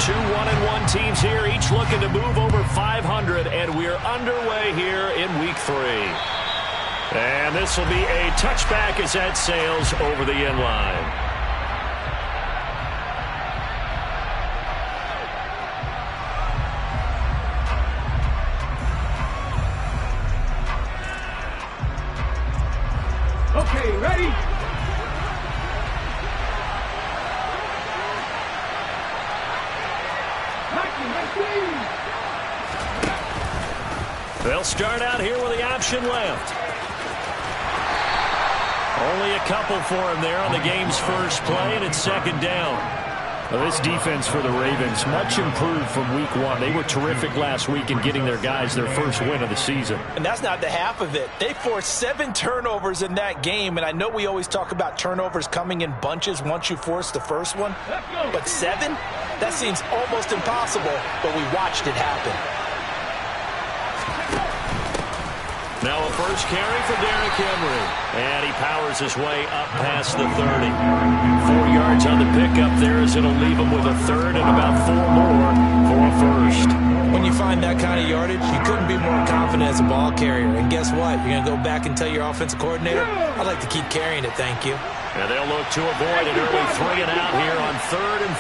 Two 1-1 teams here, each looking to move over 500, and we're underway here in Week 3. And this will be a touchback as that sails over the end line. Okay, ready? They'll start out here with the option left. Only a couple for him there on the game's first play, and it's second down. Well, this defense for the Ravens, much improved from Week 1. They were terrific last week in getting their guys their first win of the season. And that's not the half of it. They forced 7 turnovers in that game, and I know we always talk about turnovers coming in bunches once you force the first one. But 7? That seems almost impossible, but we watched it happen. Now a first carry for Derrick Henry. And he powers his way up past the 30. 4 yards on the pickup there as it'll leave him with a third and about 4 more for a first. When you find that kind of yardage, you couldn't be more confident as a ball carrier. And guess what? You're going to go back and tell your offensive coordinator, I'd like to keep carrying it, thank you. And they'll look to avoid an early 3 and out here on 3rd and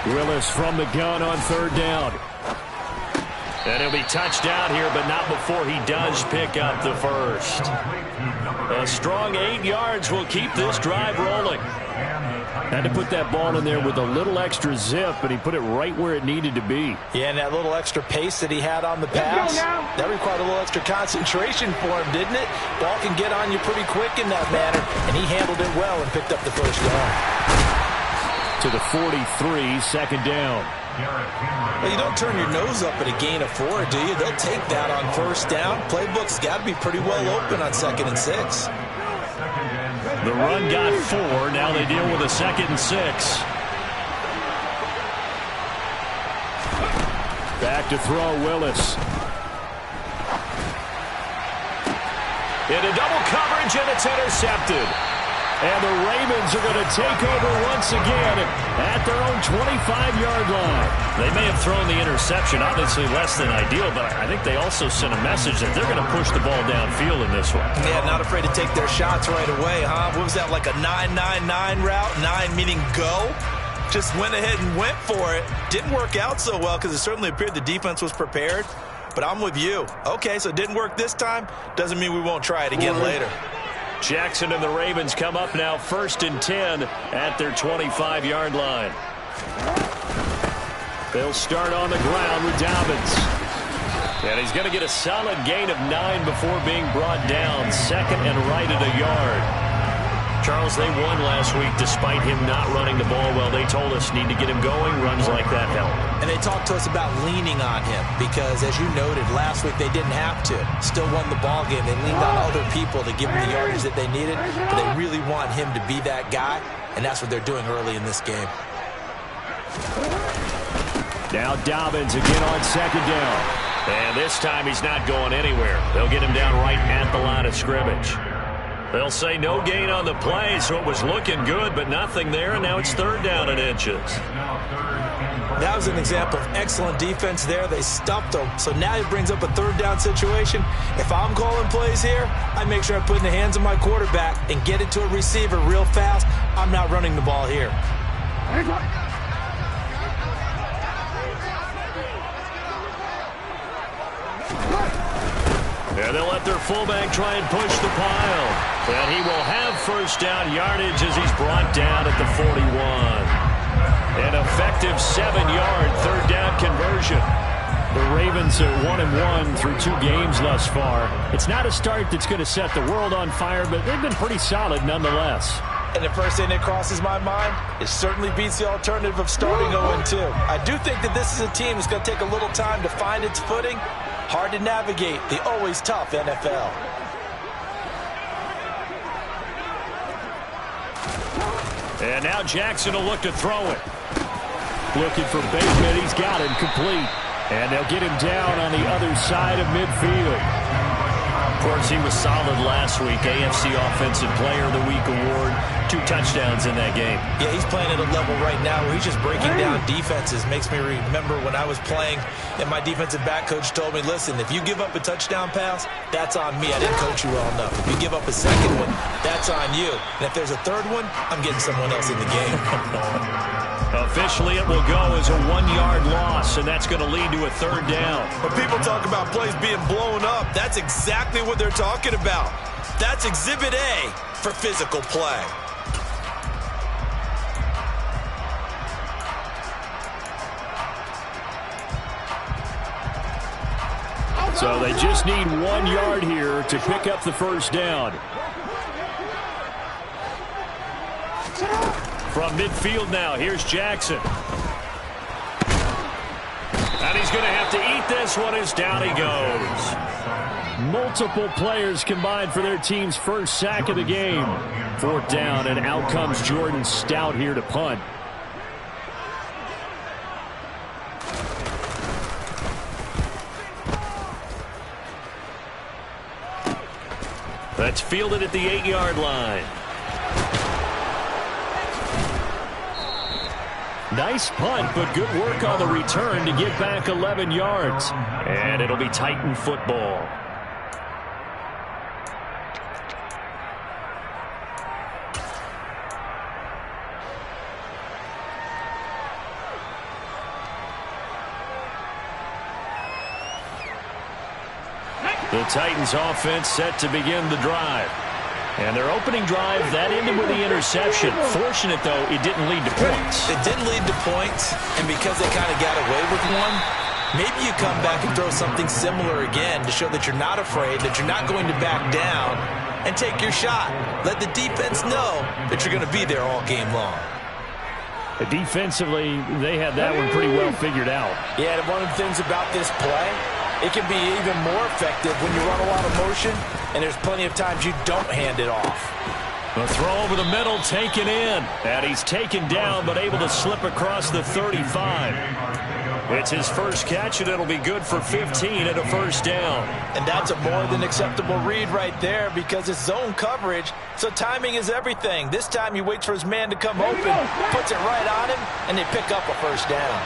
4. Willis from the gun on 3rd down. And he'll be touched down here, but not before he does pick up the first. A strong 8 yards will keep this drive rolling. Had to put that ball in there with a little extra zip, but he put it right where it needed to be. Yeah, and that little extra pace that he had on the pass, that required a little extra concentration for him, didn't it? Ball can get on you pretty quick in that manner, and he handled it well and picked up the first down. To the 43, second down. Well, you don't turn your nose up at a gain of 4, do you? They'll take that on first down. Playbook's got to be pretty well open on 2nd and 6. The run got 4. Now they deal with a 2nd and 6. Back to throw, Willis. Into double coverage, and it's intercepted. And the Ravens are going to take over once again at their own 25-yard line. They may have thrown the interception, obviously less than ideal, but I think they also sent a message that they're going to push the ball downfield in this one. Yeah, not afraid to take their shots right away, huh? What was that, like a 9-9-9 route? 9 meaning go? Just went ahead and went for it. Didn't work out so well because it certainly appeared the defense was prepared. But I'm with you. Okay, so it didn't work this time. Doesn't mean we won't try it again later. Jackson and the Ravens come up now 1st and 10 at their 25-yard line. They'll start on the ground with Dobbins. And he's going to get a solid gain of 9 before being brought down. 2nd and right at a yard. Charles, they won last week despite him not running the ball well. They told us need to get him going. Runs like that help. And they talked to us about leaning on him because, as you noted, last week they didn't have to. Still won the ball game. They leaned on other people to give them the yardage that they needed. But they really want him to be that guy, and that's what they're doing early in this game. Now Dobbins again on 2nd down. And this time he's not going anywhere. They'll get him down right at the line of scrimmage. They'll say no gain on the play, so it was looking good, but nothing there, and now it's 3rd down and inches. That was an example of excellent defense there. They stuffed them, so now it brings up a 3rd down situation. If I'm calling plays here, I make sure I put it in the hands of my quarterback and get it to a receiver real fast. I'm not running the ball here. And they'll let their fullback try and push the pile. And he will have first down yardage as he's brought down at the 41. An effective 7-yard 3rd down conversion. The Ravens are 1-1 through 2 games thus far. It's not a start that's going to set the world on fire, but they've been pretty solid nonetheless. And the first thing that crosses my mind, it certainly beats the alternative of starting 0-2. I do think that this is a team that's going to take a little time to find its footing. Hard to navigate the always tough NFL. And now Jackson will look to throw it. Looking for Bateman. He's got him complete. And they'll get him down on the other side of midfield. Of course, he was solid last week. AFC Offensive Player of the Week award. 2 touchdowns in that game. Yeah, he's playing at a level right now where he's just breaking down defenses. Makes me remember when I was playing and my defensive back coach told me, listen, if you give up a touchdown pass, that's on me. I didn't coach you well enough. If you give up a second one, that's on you. And if there's a third one, I'm getting someone else in the game. Officially, it will go as a 1-yard loss, and that's going to lead to a 3rd down. When people talk about plays being blown up, that's exactly what they're talking about. That's Exhibit A for physical play. So they just need 1 yard here to pick up the 1st down. From midfield now, here's Jackson. And he's going to have to eat this one as down he goes. Multiple players combined for their team's 1st sack of the game. 4th down, and out comes Jordan Stout here to punt. That's fielded at the 8-yard line. Nice punt, but good work on the return to get back 11 yards. And it'll be Titan football. The Titans offense set to begin the drive. And their opening drive, that ended with the interception. Fortunate, though, it didn't lead to points. It didn't lead to points, and because they kind of got away with one, maybe you come back and throw something similar again to show that you're not afraid, that you're not going to back down, and take your shot. Let the defense know that you're going to be there all game long. Defensively, they had that one pretty well figured out. Yeah, and one of the things about this play, it can be even more effective when you run a lot of motion, and there's plenty of times you don't hand it off. The throw over the middle taken in. And he's taken down, but able to slip across the 35. It's his first catch, and it'll be good for 15 and a 1st down. And that's a more than acceptable read right there because it's zone coverage, so timing is everything. This time he waits for his man to come open, puts it right on him, and they pick up a 1st down.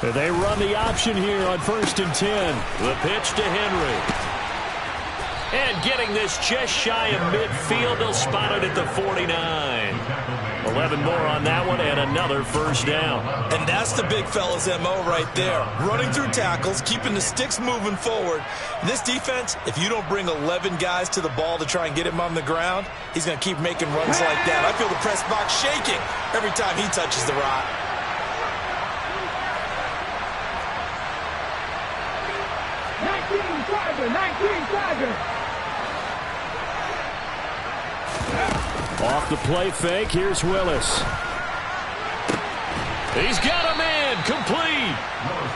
They run the option here on 1st and 10. The pitch to Henry. And getting this just shy of midfield, they'll spot it at the 49. 11 more on that one and another 1st down. And that's the big fella's MO right there. Running through tackles, keeping the sticks moving forward. This defense, if you don't bring 11 guys to the ball to try and get him on the ground, he's going to keep making runs like that. I feel the press box shaking every time he touches the rock. Off the play fake, here's Willis. He's got a man, complete.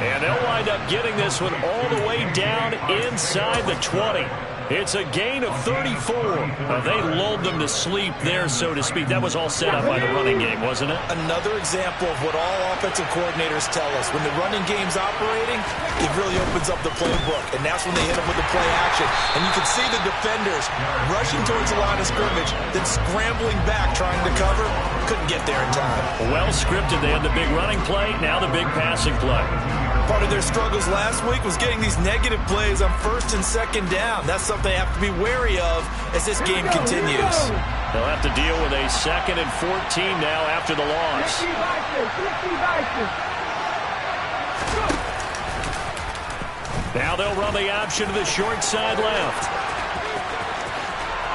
And they'll wind up getting this one all the way down inside the 20. It's a gain of 34. They lulled them to sleep there, so to speak. That was all set up by the running game, wasn't it? Another example of what all offensive coordinators tell us. When the running game's operating, it really opens up the playbook. And that's when they hit them with the play action. And you can see the defenders rushing towards the line of scrimmage, then scrambling back, trying to cover. Couldn't get there in time. Well scripted. They had the big running play, now the big passing play. Part of their struggles last week was getting these negative plays on 1st and 2nd down. That's something they have to be wary of as this game continues. They'll have to deal with a 2nd and 14 now after the loss. Now they'll run the option to the short side left.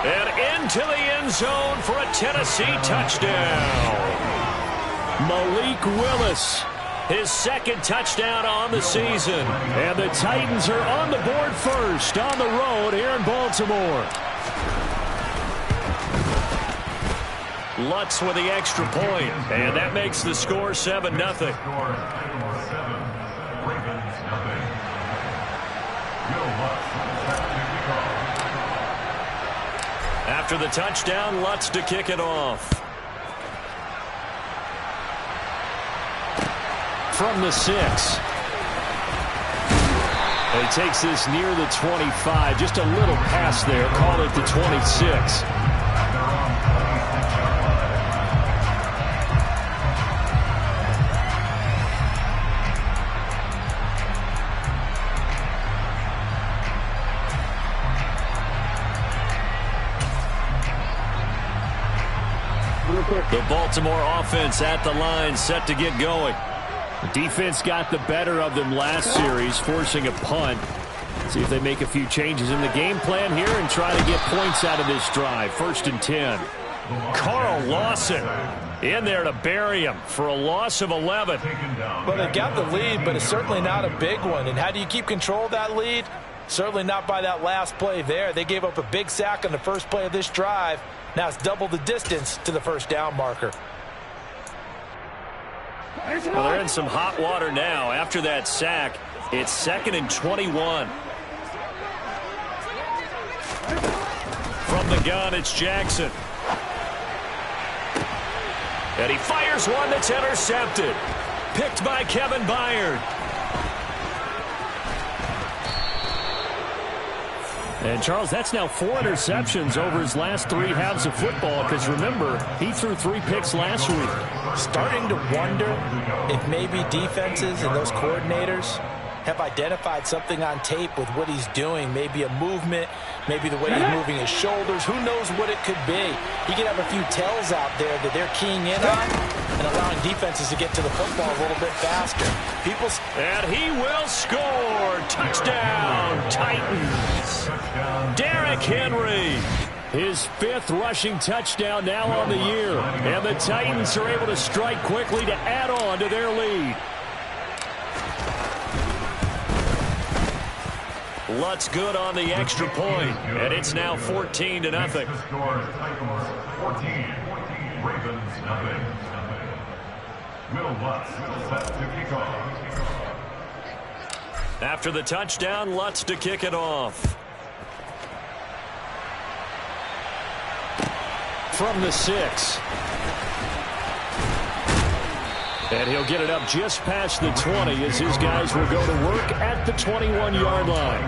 And into the end zone for a Tennessee touchdown. Malik Willis. His 2nd touchdown on the season. And the Titans are on the board first on the road here in Baltimore. Lutz with the extra point. And that makes the score 7-0. After the touchdown, Lutz to kick it off. From the 6. And he takes this near the 25. Just a little pass there. Call it the 26. The Baltimore offense at the line, set to get going. The defense got the better of them last series, forcing a punt. See if they make a few changes in the game plan here and try to get points out of this drive. 1st and 10. Carl Lawson in there to bury him for a loss of 11. Well, they got the lead, but it's certainly not a big one. And how do you keep control of that lead? Certainly not by that last play there. They gave up a big sack on the first play of this drive. Now it's double the distance to the first down marker. Well, they're in some hot water now. After that sack, it's 2nd and 21. From the gun, it's Jackson. And he fires one that's intercepted. Picked by Kevin Byard. And, Charles, that's now 4 interceptions over his last 3 halves of football because, remember, he threw 3 picks last week. Starting to wonder if maybe defenses and those coordinators have identified something on tape with what he's doing. Maybe a movement, maybe the way he's moving his shoulders. Who knows what it could be? He could have a few tells out there that they're keying in on and allowing defenses to get to the football a little bit faster. And he will score. Touchdown, Titans. Derrick Henry. His 5th rushing touchdown now on the year. And the Titans are able to strike quickly to add on to their lead. Lutz good on the extra point, and it's now 14-0. Ravens nothing. Will Lutz set to kick off. After the touchdown, Lutz to kick it off. From the 6. And he'll get it up just past the 20 as his guys will go to work at the 21-yard line.